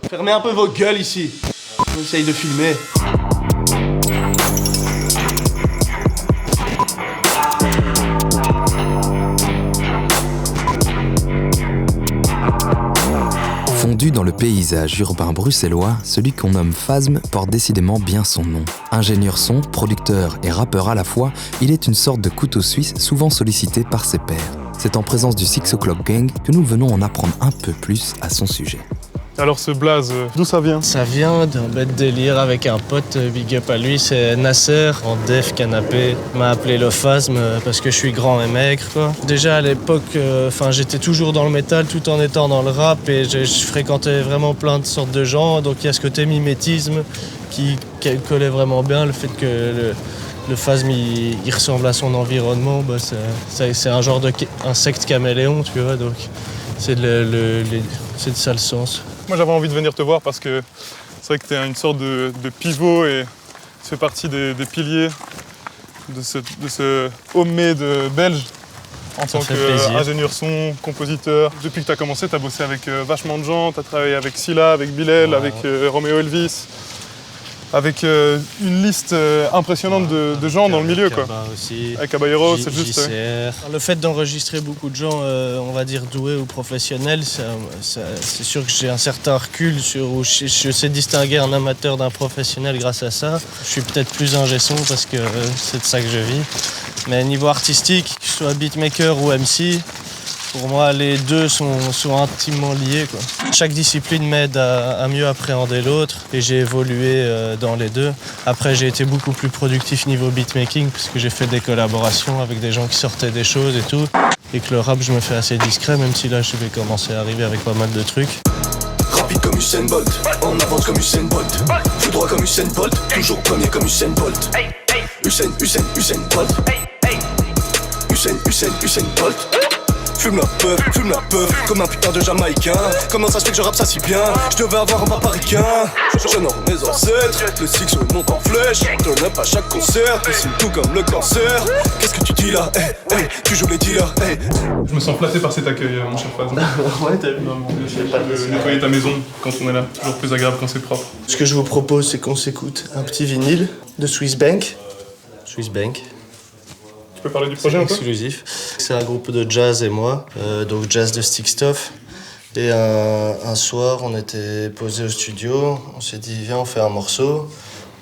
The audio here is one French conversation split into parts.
Fermez un peu vos gueules ici. On essaye de filmer. Fondu dans le paysage urbain bruxellois, celui qu'on nomme Phasm porte décidément bien son nom. Ingénieur son, producteur et rappeur à la fois, il est une sorte de couteau suisse souvent sollicité par ses pairs. C'est en présence du Six O'Clock Gang que nous venons en apprendre un peu plus à son sujet. Alors ce blaze, d'où ça vient? Ça vient d'un bête délire avec un pote, big up à lui, c'est Nasser, en def canapé. Il m'a appelé le Phasm parce que je suis grand et maigre, quoi. Déjà à l'époque, j'étais toujours dans le métal tout en étant dans le rap et je fréquentais vraiment plein de sortes de gens. Donc il y a ce côté mimétisme qui collait vraiment bien, le fait que le Phasm il ressemble à son environnement, c'est un genre d'insecte caméléon, tu vois, donc c'est de ça le sens. Moi j'avais envie de venir te voir parce que c'est vrai que tu es une sorte de pivot et tu fais partie des piliers de ce homemade belge en tant qu'ingénieur son, compositeur. Depuis que tu as commencé, tu as bossé avec vachement de gens, tu as travaillé avec Scylla, avec Bilal, avec Romeo Elvis, avec une liste impressionnante de gens dans le milieu, quoi. Aussi. Avec Caballero, c'est juste... Le fait d'enregistrer beaucoup de gens, on va dire doués ou professionnels, c'est sûr que j'ai un certain recul où je sais distinguer un amateur d'un professionnel grâce à ça. Je suis peut-être plus ingé son parce que c'est de ça que je vis. Mais niveau artistique, que ce soit beatmaker ou MC, pour moi, les deux sont intimement liés, quoi. Chaque discipline m'aide à mieux appréhender l'autre et j'ai évolué dans les deux. Après, j'ai été beaucoup plus productif niveau beatmaking puisque j'ai fait des collaborations avec des gens qui sortaient des choses et tout. Et que le rap, je me fais assez discret, même si là, je vais commencer à arriver avec pas mal de trucs. Rapide comme Usain Bolt, en avance comme Usain Bolt, tout droit comme Usain Bolt, toujours premier comme Usain Bolt. Usain Bolt. Usain Bolt. Fume la peuf, comme un putain de Jamaïcain. Comment ça se fait que je rappe ça si bien? Je devais avoir un paparicain. J'honore mes ancêtres, le six monte en flèche. Turn up à chaque concert, dessine tout comme le cancer. Qu'est-ce que tu dis là? Tu joues les dealers, Je me sens flatté par cet accueil, mon cher Phasm. Ouais, t'as vu. Nettoyer ta maison quand on est là, toujours plus agréable quand c'est propre. Ce que je vous propose, c'est qu'on s'écoute un petit vinyle de Swiss Bank. Tu peux parler du projet un peu? Exclusif. C'est un groupe de jazz et moi, donc jazz de Stick Stuff. Et un soir, on était posé au studio, on s'est dit viens on fait un morceau,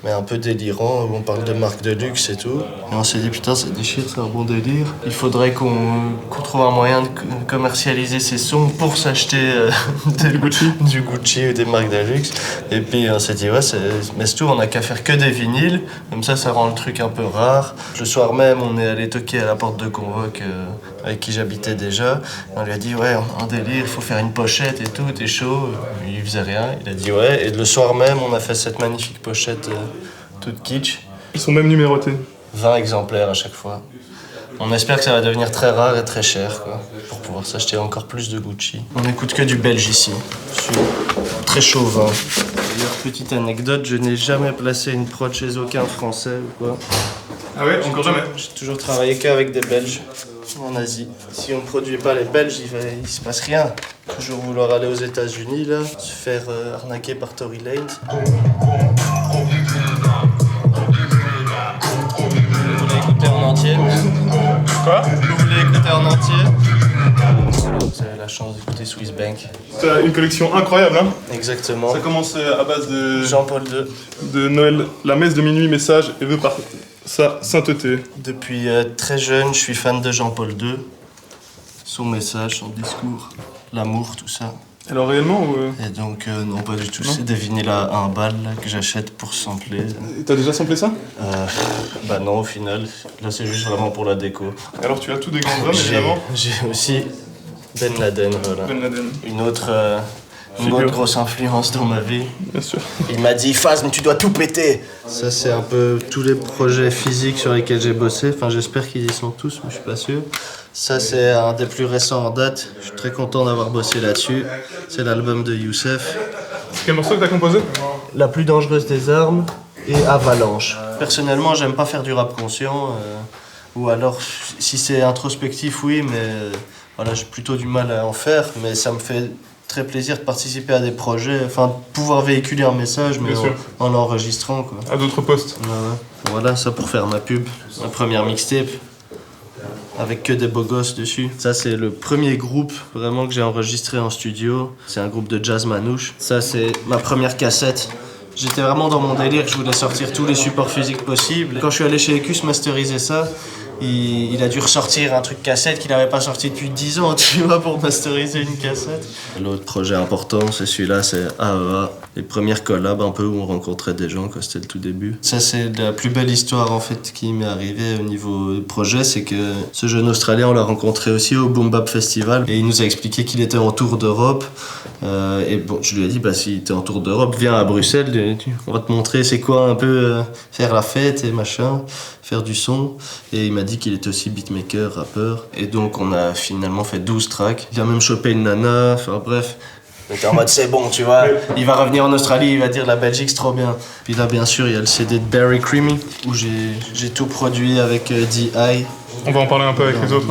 mais un peu délirant, où on parle de marques de luxe et tout. Et on s'est dit putain ça déchire, c'est un bon délire. Il faudrait qu'on trouve un moyen de commercialiser ces sons pour s'acheter du Gucci ou des marques de luxe. Et puis on s'est dit ouais mais c'est tout, on n'a qu'à faire que des vinyles, comme ça rend le truc un peu rare. Le soir même on est allé toquer à la porte de Convoque avec qui j'habitais déjà. Et on lui a dit ouais on a un délire, il faut faire une pochette et tout, t'es chaud? Il faisait rien, il a dit ouais. Et le soir même on a fait cette magnifique pochette toute kitsch. Ils sont même numérotés. 20 exemplaires à chaque fois. On espère que ça va devenir très rare et très cher, quoi, pour pouvoir s'acheter encore plus de Gucci. On n'écoute que du belge ici. Je suis très chauvin. D'ailleurs, petite anecdote, je n'ai jamais placé une prod chez aucun Français ou quoi. Ah ouais, encore jamais? J'ai toujours travaillé qu'avec des Belges en Asie. Si on ne produit pas les Belges, il se passe rien. Toujours vouloir aller aux États-Unis, là, se faire arnaquer par Tory Lanez. Vous voulez écouter en entier? Quoi? Vous voulez écouter en entier? Vous avez la chance d'écouter Swiss Bank. T'as une collection incroyable, hein? Exactement. Ça commence à base de Jean-Paul II. de Noël, la messe de minuit, message et vœux par sa sainteté. Depuis très jeune, je suis fan de Jean-Paul II. Son message, son discours, l'amour, tout ça. Alors réellement ou Et donc, non, pas du tout. Non. C'est des vinyles à 1 balle là, que j'achète pour sampler. T'as déjà samplé ça? Bah non, au final. Là, c'est juste vraiment pour la déco. Alors tu as tout des grands hommes, évidemment. J'ai aussi Ben Laden, voilà. Ben Laden. Une autre grosse influence dans ma vie. Bien sûr. Il m'a dit Phasm, tu dois tout péter. Ça, c'est un peu tous les projets physiques sur lesquels j'ai bossé. Enfin, j'espère qu'ils y sont tous, mais je suis pas sûr. Ça, c'est un des plus récents en date. Je suis très content d'avoir bossé là-dessus. C'est l'album de Youssef. C'est quel morceau que t'as composé? La plus dangereuse des armes et Avalanche. Personnellement, j'aime pas faire du rap conscient. Ou alors, si c'est introspectif, oui, mais voilà, j'ai plutôt du mal à en faire. Mais ça me fait très plaisir de participer à des projets, enfin de pouvoir véhiculer un message, mais en l'enregistrant, quoi. À d'autres postes. Ouais. Voilà, ça pour faire ma pub, ma première mixtape. Avec que des beaux gosses dessus. Ça, c'est le premier groupe vraiment que j'ai enregistré en studio. C'est un groupe de jazz manouche. Ça, c'est ma première cassette. J'étais vraiment dans mon délire, je voulais sortir tous les supports physiques possibles. Quand je suis allé chez Ecus masteriser ça, il a dû ressortir un truc cassette qu'il n'avait pas sorti depuis 10 ans, tu vois, pour masteriser une cassette. L'autre projet important, c'est celui-là, c'est AEA. Les premières collabs un peu où on rencontrait des gens, quoi, c'était le tout début. Ça, c'est la plus belle histoire en fait qui m'est arrivée au niveau projet, c'est que ce jeune Australien, on l'a rencontré aussi au Boom Bap Festival et il nous a expliqué qu'il était en tour d'Europe. Et bon, je lui ai dit, bah si t'es en tour d'Europe, viens à Bruxelles, on va te montrer c'est quoi un peu faire la fête et machin, faire du son. Et il m'a dit qu'il était aussi beatmaker, rappeur. Et donc on a finalement fait 12 tracks. Il a même chopé une nana, enfin bref. On était en mode c'est bon, tu vois, il va revenir en Australie, il va dire la Belgique c'est trop bien. Puis là bien sûr il y a le CD de Barry Creamy où j'ai tout produit avec D.I. On va en parler un peu avec les autres.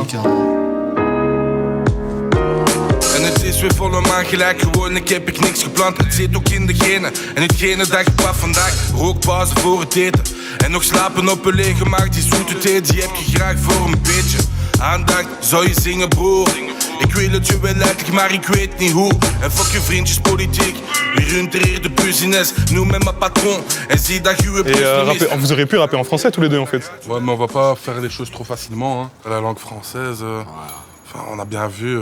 En het is weer volle maan gelijk gewoon, ik heb niks gepland. Het zit ook in de genen en hetgene dat ik pap vandaag. Rookpauze voor het eten en nog slapen op een lege maag. Die zoete thee die heb je graag voor een beetje aandacht. Zou je zingen broer? Ik wil het je wel uitleggen, maar ik weet niet hoe. En fuck je vriendjes politiek. Wie runt er hier de business? Noem me mijn patron en zie dat je uw Vous auriez pu rapper en français tous les deux en fait. Ouais, mais on va pas faire les choses trop facilement. Hein. La langue française, on a bien vu,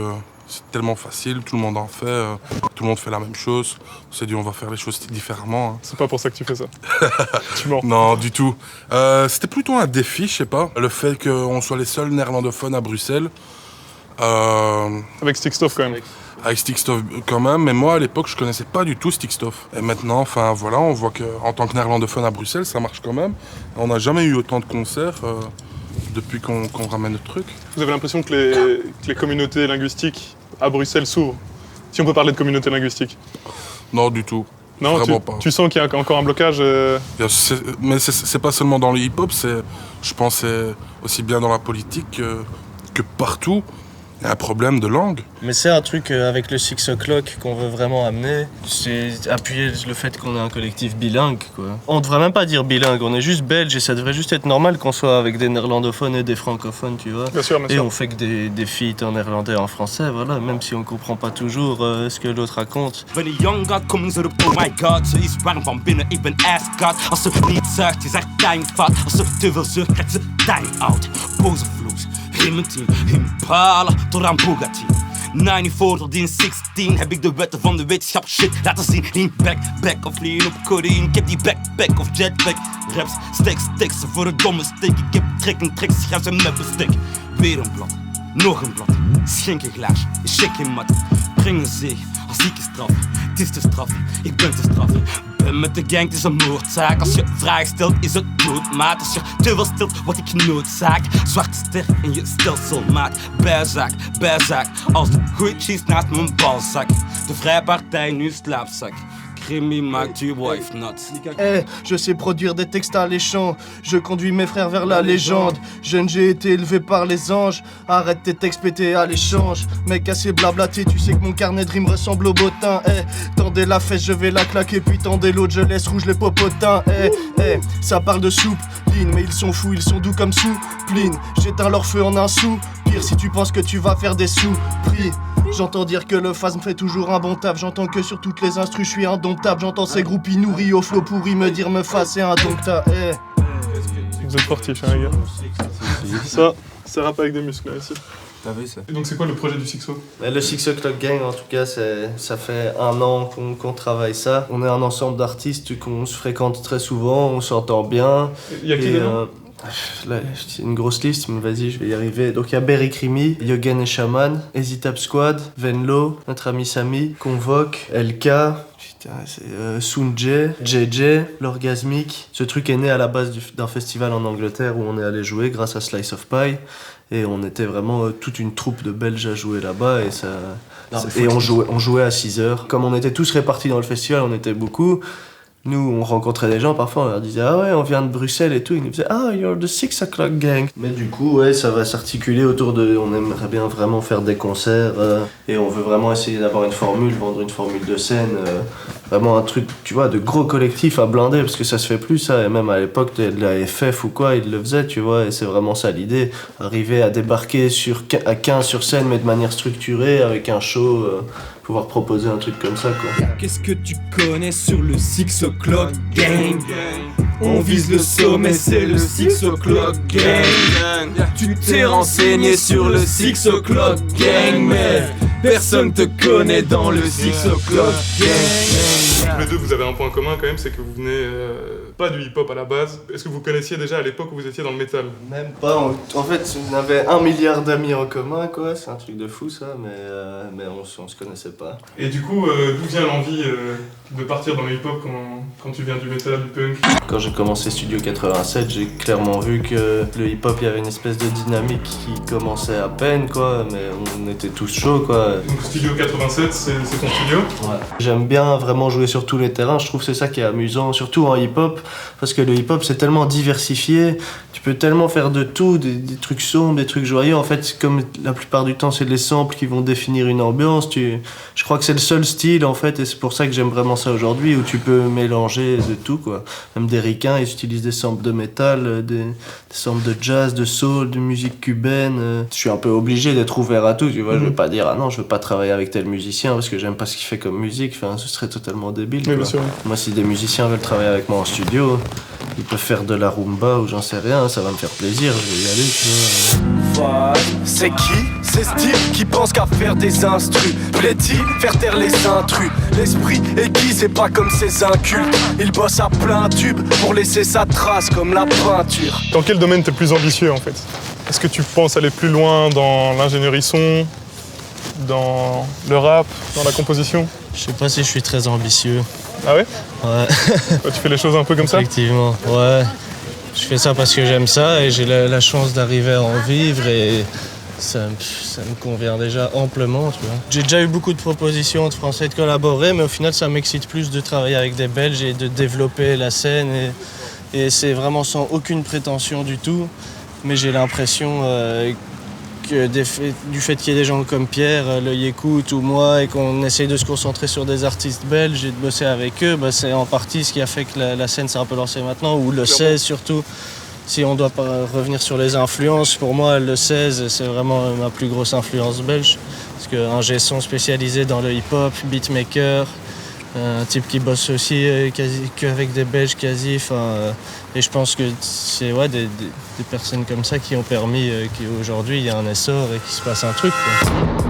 c'est tellement facile, tout le monde en fait, tout le monde fait la même chose. On s'est dit on va faire les choses différemment. Hein. C'est pas pour ça que tu fais ça. Tu mens. Non, du tout. C'était plutôt un défi, je sais pas. Le fait qu'on soit les seuls néerlandophones à Bruxelles. Avec Stickstuff quand même. Avec Stickstuff quand même, mais moi à l'époque je connaissais pas du tout Stickstuff. Et maintenant, enfin voilà, on voit qu'en tant que néerlandophone à Bruxelles, ça marche quand même. On n'a jamais eu autant de concerts depuis qu'on ramène le truc. Vous avez l'impression que les communautés linguistiques à Bruxelles s'ouvrent? Si on peut parler de communauté linguistique. Non, du tout. Non, vraiment pas. Tu sens qu'il y a encore un blocage Mais c'est pas seulement dans le hip-hop, je pense c'est aussi bien dans la politique que partout. Il y a un problème de langue. Mais c'est un truc avec le 6 O'Clock qu'on veut vraiment amener, c'est appuyer le fait qu'on est un collectif bilingue, quoi. On devrait même pas dire bilingue, on est juste belge et ça devrait juste être normal qu'on soit avec des néerlandophones et des francophones, tu vois. Bien sûr, bien sûr. Et on fait que des feats en néerlandais et en français, voilà, même si on comprend pas toujours ce que l'autre raconte. Wanneer young God komt, ze roept oh my god. Ze is warm van binnen, ik ben ijskoud. Als ze niet zuigt, is haar time fout. Als ze te veel zucht, krijgt ze time out. Boze vloes, in mijn team, Impala tot aan Bugatti. 94 tot in 16 heb ik de wetten van de wetenschap shit laten zien. In back of lean op codeïne. Ik heb die backpack of jetpack. Raps, stacks voor een domme steek. Ik heb tracks, schrijf ze met bestek. Weer een blad, nog een blad. Schenk een glaasje, shake je mat. Breng een zeeg, als zieke straf. Het is te straffen, ik ben te straffen. Ben met de gang, het is een moordzaak. Als je vragen stelt, is het doodmaat. Als je te veel stelt, word ik genoodzaak. Zwarte ster in je stelselmaat. Bijzaak, als de goeie cheese naast mijn balzak. De vrijpartij, nu slaapzak. Crémy maakt je wife nat. Je sais produire des textes alléchants. Je conduis mes frères vers la légende. Jeune, j'ai été élevé par les anges. Arrête tes textes pétés à l'échange. Mec assez blablaté, tu sais que mon carnet de rimes ressemble au bottin. Tendez la fesse, je vais la claquer. Puis tendez l'autre, je laisse rouge les popotins. Ça parle de soupe, line, mais ils sont fous, ils sont doux comme soupline. J'éteins leur feu en un sou. Pire si tu penses que tu vas faire des sous. Prix. J'entends dire que le phasme fait toujours un bon taf. J'entends que sur toutes les instrus je suis indomptable. J'entends ces groupies nourris au flow pourri me dire me face c'est indomptable. Vous êtes fortifs, hein, les gars. Ça rappe avec des muscles là ici. T'as vu ça? Et donc c'est quoi le projet du Sixo? Le 6 O'Clock Gang, en tout cas, ça fait 1 an qu'on travaille ça. On est un ensemble d'artistes qu'on se fréquente très souvent, on s'entend bien. Il y a qui dedans? Là, c'est une grosse liste, mais vas-y, je vais y arriver. Donc il y a Barry Creamy, Yogen et Shaman, Easy Tap Squad, Venlo, notre ami Samy, Convoque, LK, Sunjay, JJ, l'Orgasmique. Ce truc est né à la base d'un festival en Angleterre où on est allé jouer grâce à Slice of Pie. Et on était vraiment toute une troupe de Belges à jouer là-bas et on jouait à 6 heures. Comme on était tous répartis dans le festival, on était beaucoup. Nous, on rencontrait des gens, parfois on leur disait « Ah ouais, on vient de Bruxelles et tout », ils nous faisaient « Ah, you're the 6 o'clock gang ». Mais du coup, ouais, ça va s'articuler autour de... On aimerait bien vraiment faire des concerts et on veut vraiment essayer d'avoir une formule, vendre une formule de scène, vraiment un truc, tu vois, de gros collectif à blinder, parce que ça se fait plus ça, et même à l'époque de la FF ou quoi, ils le faisaient, tu vois, et c'est vraiment ça l'idée, arriver à débarquer à 15 sur scène, mais de manière structurée, avec un show, pouvoir proposer un truc comme ça, quoi. Qu'est-ce que tu connais sur le 6 o'clock gang? On vise le sommet, c'est le 6 o'clock gang. Tu t'es renseigné sur le 6 o'clock gang, mais personne te connaît dans le 6 o'clock gang. Tous les deux, vous avez un point commun quand même, c'est que vous venez pas du hip-hop à la base. Est-ce que vous connaissiez déjà à l'époque où vous étiez dans le métal? Même pas, en fait on avait 1 milliard d'amis en commun, quoi, c'est un truc de fou ça, mais on se connaissait pas. Et du coup, d'où vient l'envie de partir dans le hip-hop quand tu viens du métal, du punk? Quand j'ai commencé Studio 87, j'ai clairement vu que le hip-hop, il y avait une espèce de dynamique qui commençait à peine, quoi, mais on était tous chauds, quoi. Donc Studio 87, c'est ton studio? Ouais. J'aime bien vraiment jouer sur tous les terrains, je trouve que c'est ça qui est amusant, surtout en hip-hop, parce que le hip-hop c'est tellement diversifié, tu peux tellement faire de tout, des trucs sombres, des trucs joyeux, en fait comme la plupart du temps c'est les samples qui vont définir une ambiance, je crois que c'est le seul style en fait, et c'est pour ça que j'aime vraiment ça aujourd'hui, où tu peux mélanger de tout, quoi. Même des ricains, ils utilisent des samples de métal, des samples de jazz, de soul, de musique cubaine, je suis un peu obligé d'être ouvert à tout, tu vois, je vais pas dire ah non je veux pas travailler avec tel musicien parce que j'aime pas ce qu'il fait comme musique, enfin ce serait totalement débile, quoi. Bien sûr. Moi si des musiciens veulent travailler avec moi en studio, ils peuvent faire de la rumba ou j'en sais rien, ça va me faire plaisir, je vais y aller, tu vois. C'est qui? C'est Steve qui pense qu'à faire des instrus. Plaît-il faire taire les intrus? L'esprit aiguisé, c'est pas comme ces incultes. Il bosse à plein tube pour laisser sa trace comme la peinture. Dans quel domaine t'es plus ambitieux en fait? Est-ce que tu penses aller plus loin dans l'ingénierie son, dans le rap, dans la composition? Je sais pas si je suis très ambitieux. Ah ouais? Ouais. Tu fais les choses un peu comme ça? Effectivement, ouais. Je fais ça parce que j'aime ça et j'ai la chance d'arriver à en vivre et ça me convient déjà amplement, tu vois. J'ai déjà eu beaucoup de propositions de Français de collaborer, mais au final ça m'excite plus de travailler avec des Belges et de développer la scène et c'est vraiment sans aucune prétention du tout, mais j'ai l'impression que du fait qu'il y ait des gens comme Pierre, l'œil écoute ou moi et qu'on essaye de se concentrer sur des artistes belges et de bosser avec eux, bah, c'est en partie ce qui a fait que la scène s'est un peu lancée maintenant, ou le 16 surtout. Si on doit revenir sur les influences, pour moi le 16 c'est vraiment ma plus grosse influence belge. Parce qu'un G-son spécialisé dans le hip-hop, beatmaker, un type qui bosse aussi qu'avec des Belges quasi. Et je pense que c'est des personnes comme ça qui ont permis qu'aujourd'hui il y a un essor et qu'il se passe un truc, quoi.